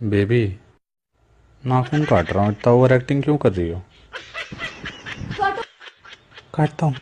Baby, नाखून काट रहा हूँ, इतना ओवर एक्टिंग क्यों कर रही हो? काटता हूँ।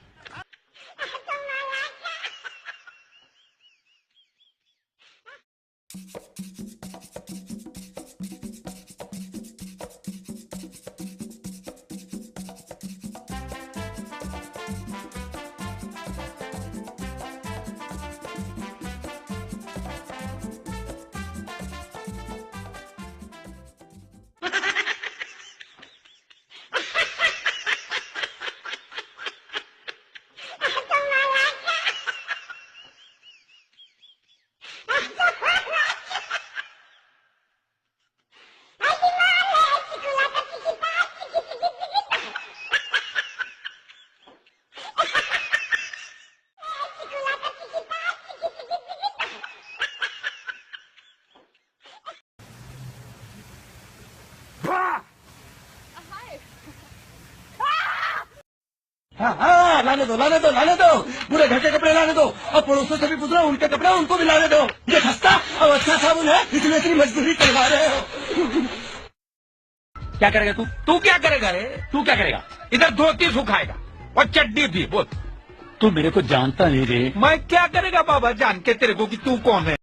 हाँ हाँ, लाने दो पूरे घर के कपड़े लाने दो और पड़ोसों से भी पूछना, उनके कपड़े उनको भी लाने दो। ये सस्ता और अच्छा साबुन है, इसलिए इतनी मजबूरी करवा रहे हो। क्या करेगा तू? तू क्या करेगा रे? तू क्या करेगा? इधर धोती सुखाएगा और चड्डी भी। बोल, तू मेरे को जानता नहीं रे। मैं क्या करेगा बाबा जान के तेरे को कि तू कौन है?